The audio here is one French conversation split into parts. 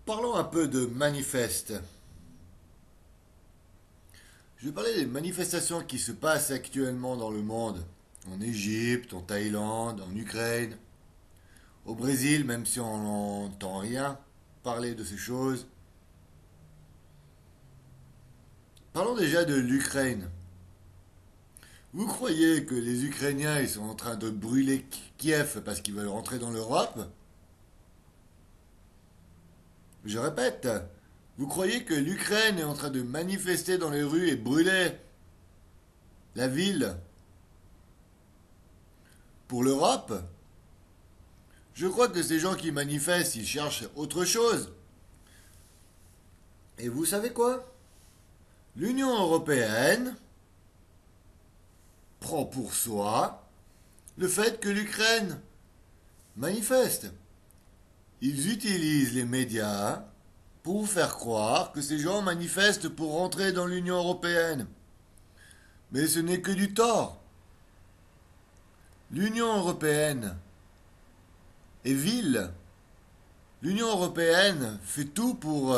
Parlons un peu de manifestes. Je vais parler des manifestations qui se passent actuellement dans le monde. En Égypte, en Thaïlande, en Ukraine, au Brésil, même si on n'entend rien parler de ces choses. Parlons déjà de l'Ukraine. Vous croyez que les Ukrainiens ils sont en train de brûler Kiev parce qu'ils veulent rentrer dans l'Europe? Je répète, vous croyez que l'Ukraine est en train de manifester dans les rues et brûler la ville pour l'Europe? Je crois que ces gens qui manifestent, ils cherchent autre chose. Et vous savez quoi? L'Union européenne prend pour soi le fait que l'Ukraine manifeste. Ils utilisent les médias pour vous faire croire que ces gens manifestent pour rentrer dans l'Union européenne. Mais ce n'est que du tort. L'Union européenne est vile. L'Union européenne fait tout pour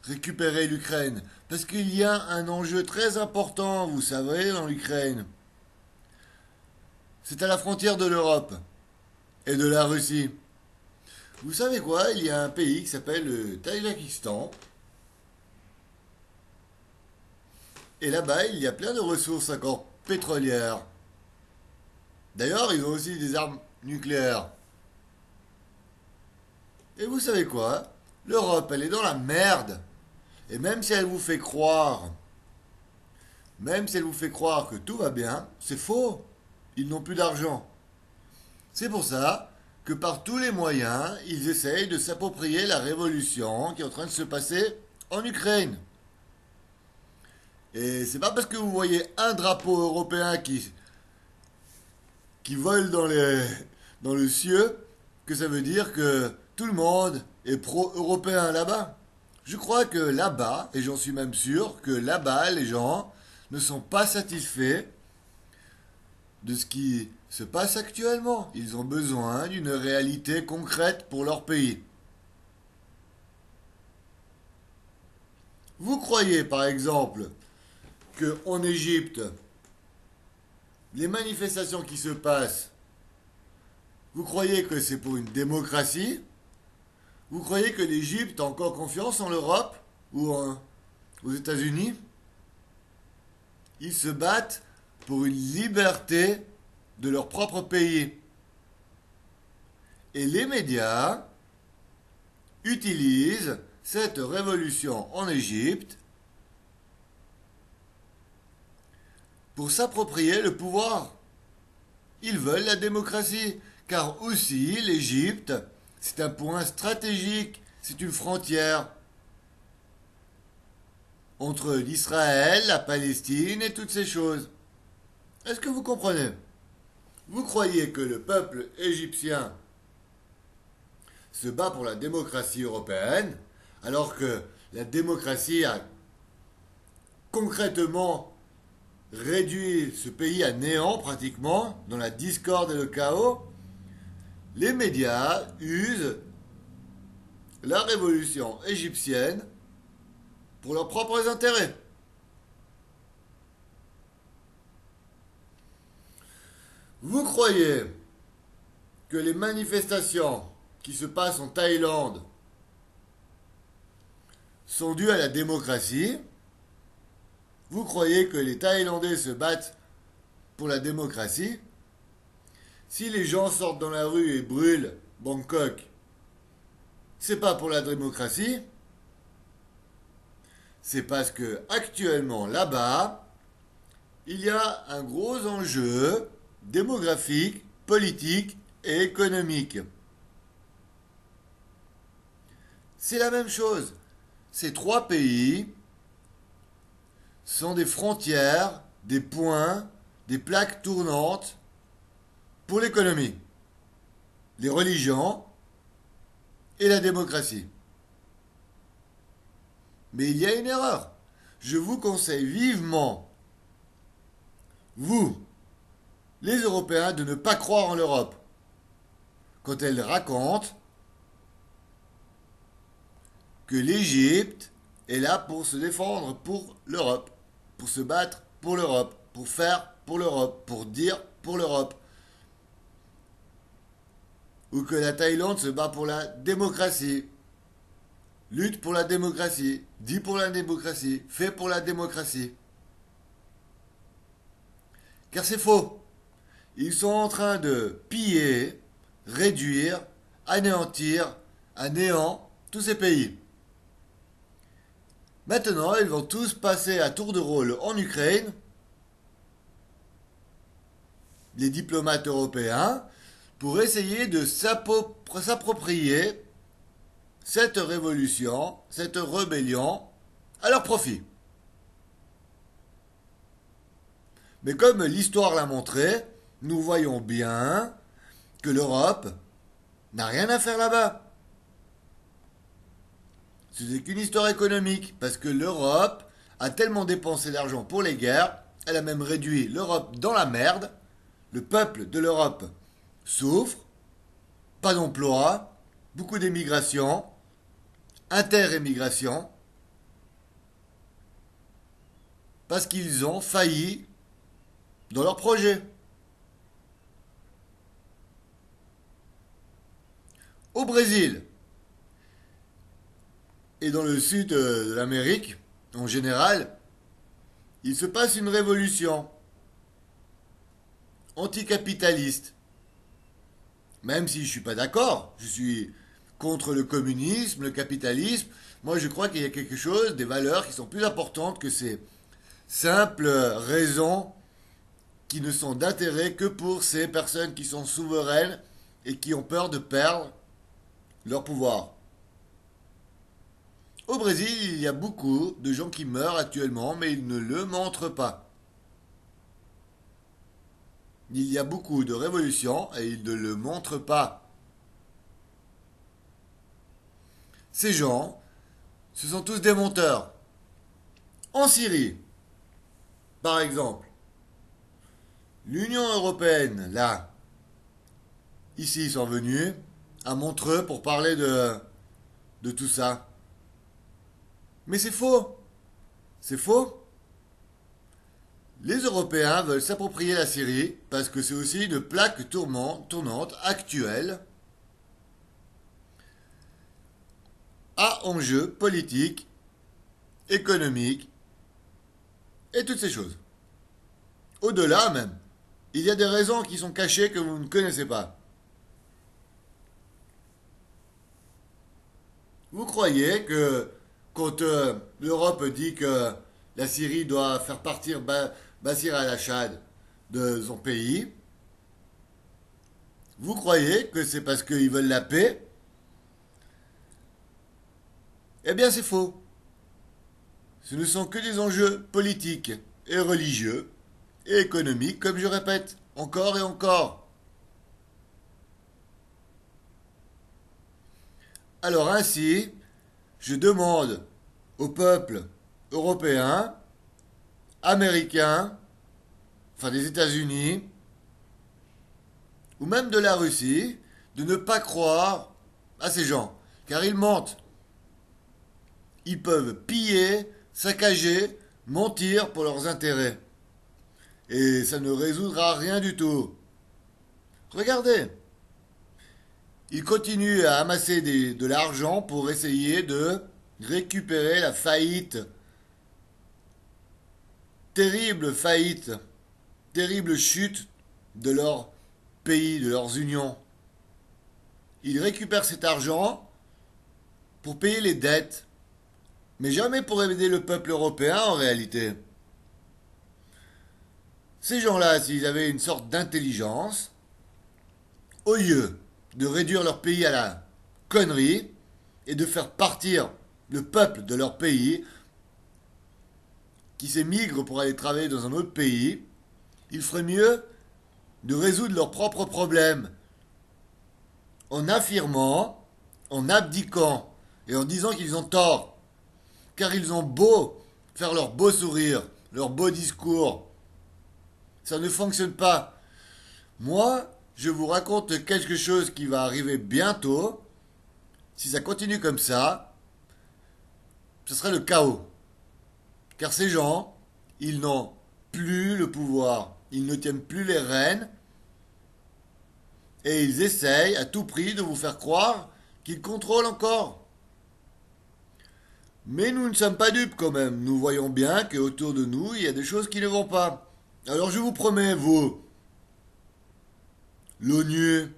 récupérer l'Ukraine. Parce qu'il y a un enjeu très important, vous savez, dans l'Ukraine. C'est à la frontière de l'Europe et de la Russie. Vous savez quoi? Il y a un pays qui s'appelle le Thaïlakistan. Et là-bas, il y a plein de ressources encore pétrolières. D'ailleurs, ils ont aussi des armes nucléaires. Et vous savez quoi? L'Europe, elle est dans la merde. Et même si elle vous fait croire que tout va bien, c'est faux. Ils n'ont plus d'argent. C'est pour ça que par tous les moyens, ils essayent de s'approprier la révolution qui est en train de se passer en Ukraine. Et c'est pas parce que vous voyez un drapeau européen qui vole dans le ciel que ça veut dire que tout le monde est pro-européen là-bas. Je crois que là-bas, et j'en suis même sûr, que là-bas, les gens ne sont pas satisfaits de ce qui se passe actuellement. Ils ont besoin d'une réalité concrète pour leur pays. Vous croyez, par exemple, qu'en Égypte, les manifestations qui se passent, vous croyez que c'est pour une démocratie? Vous croyez que l'Égypte a encore confiance en l'Europe ou aux États-Unis? Ils se battent pour une liberté de leur propre pays. Et les médias utilisent cette révolution en Égypte pour s'approprier le pouvoir. Ils veulent la démocratie, car aussi l'Égypte, c'est un point stratégique, c'est une frontière entre l'Israël, la Palestine et toutes ces choses. Est-ce que vous comprenez? Vous croyez que le peuple égyptien se bat pour la démocratie européenne, alors que la démocratie a concrètement réduit ce pays à néant pratiquement, dans la discorde et le chaos? Les médias usent la révolution égyptienne pour leurs propres intérêts. Vous croyez que les manifestations qui se passent en Thaïlande sont dues à la démocratie? Vous croyez que les Thaïlandais se battent pour la démocratie? Si les gens sortent dans la rue et brûlent Bangkok, c'est pas pour la démocratie, c'est parce que actuellement là-bas, il y a un gros enjeu démographique, politique et économique. C'est la même chose. Ces trois pays sont des frontières, des points, des plaques tournantes pour l'économie, les religions et la démocratie. Mais il y a une erreur. Je vous conseille vivement, vous, les Européens, de ne pas croire en l'Europe quand elle raconte que l'Égypte est là pour se défendre pour l'Europe, pour se battre pour l'Europe, pour faire pour l'Europe, pour dire pour l'Europe. Ou que la Thaïlande se bat pour la démocratie, lutte pour la démocratie, dit pour la démocratie, fait pour la démocratie. Car c'est faux. Ils sont en train de piller, réduire, anéantir à néant tous ces pays. Maintenant, ils vont tous passer à tour de rôle en Ukraine, les diplomates européens, pour essayer de s'approprier cette révolution, cette rébellion, à leur profit. Mais comme l'histoire l'a montré, nous voyons bien que l'Europe n'a rien à faire là-bas. Ce n'est qu'une histoire économique, parce que l'Europe a tellement dépensé d'argent pour les guerres, elle a même réduit l'Europe dans la merde, le peuple de l'Europe souffre, pas d'emploi, beaucoup d'émigration, inter-émigration, parce qu'ils ont failli dans leur projet. Au Brésil et dans le sud de l'Amérique, en général, il se passe une révolution anticapitaliste. Même si je ne suis pas d'accord, je suis contre le communisme, le capitalisme. Moi, je crois qu'il y a quelque chose, des valeurs qui sont plus importantes que ces simples raisons qui ne sont d'intérêt que pour ces personnes qui sont souveraines et qui ont peur de perdre leur pouvoir. Au Brésil, il y a beaucoup de gens qui meurent actuellement, mais ils ne le montrent pas. Il y a beaucoup de révolutions et ils ne le montrent pas. Ces gens, ce sont tous des menteurs. En Syrie, par exemple, l'Union européenne, là, ici, ils sont venus à Montreux pour parler de tout ça. Mais c'est faux. C'est faux. Les Européens veulent s'approprier la Syrie parce que c'est aussi une plaque tournante actuelle à enjeux politiques, économiques et toutes ces choses. Au-delà même, il y a des raisons qui sont cachées que vous ne connaissez pas. Vous croyez que quand l'Europe dit que la Syrie doit faire partir Bachar al-Assad de son pays, vous croyez que c'est parce qu'ils veulent la paix? Eh bien, c'est faux. Ce ne sont que des enjeux politiques et religieux et économiques, comme je répète, encore et encore. Alors ainsi, je demande au peuple européen, américain, enfin des États-Unis, ou même de la Russie, de ne pas croire à ces gens, car ils mentent. Ils peuvent piller, saccager, mentir pour leurs intérêts. Et ça ne résoudra rien du tout. Regardez. Ils continuent à amasser de l'argent pour essayer de récupérer la faillite. Terrible faillite. Terrible chute de leur pays, de leurs unions. Ils récupèrent cet argent pour payer les dettes, mais jamais pour aider le peuple européen en réalité. Ces gens-là, s'ils avaient une sorte d'intelligence, au lieu de réduire leur pays à la connerie et de faire partir le peuple de leur pays qui s'émigre pour aller travailler dans un autre pays, il ferait mieux de résoudre leurs propres problèmes en affirmant, en abdiquant et en disant qu'ils ont tort. Car ils ont beau faire leur beau sourire, leur beau discours, ça ne fonctionne pas. Moi, je vous raconte quelque chose qui va arriver bientôt. Si ça continue comme ça, ce serait le chaos. Car ces gens, ils n'ont plus le pouvoir, ils ne tiennent plus les rênes, et ils essayent à tout prix de vous faire croire qu'ils contrôlent encore. Mais nous ne sommes pas dupes quand même, nous voyons bien qu'autour de nous, il y a des choses qui ne vont pas. Alors je vous promets, vous, l'ONU,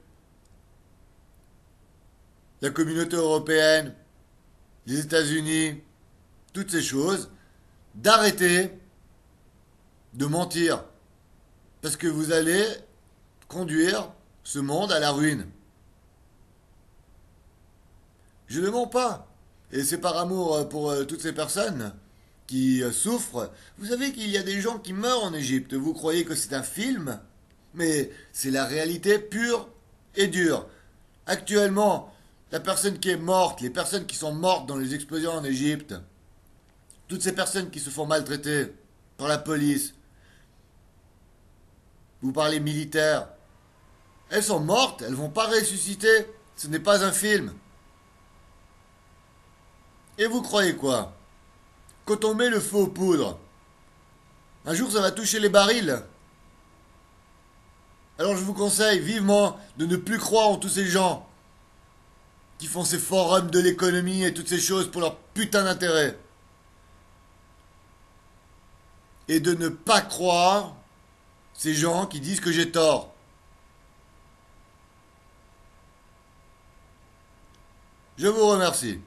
la communauté européenne, les États-Unis, toutes ces choses, d'arrêter de mentir. Parce que vous allez conduire ce monde à la ruine. Je ne mens pas. Et c'est par amour pour toutes ces personnes qui souffrent. Vous savez qu'il y a des gens qui meurent en Égypte. Vous croyez que c'est un film? Mais c'est la réalité pure et dure. Actuellement, la personne qui est morte, les personnes qui sont mortes dans les explosions en Égypte, toutes ces personnes qui se font maltraiter par la police, vous parlez militaires, elles sont mortes, elles vont pas ressusciter. Ce n'est pas un film. Et vous croyez quoi? Quand on met le feu aux poudres, un jour ça va toucher les barils. Alors je vous conseille vivement de ne plus croire en tous ces gens qui font ces forums de l'économie et toutes ces choses pour leur putain d'intérêt. Et de ne pas croire ces gens qui disent que j'ai tort. Je vous remercie.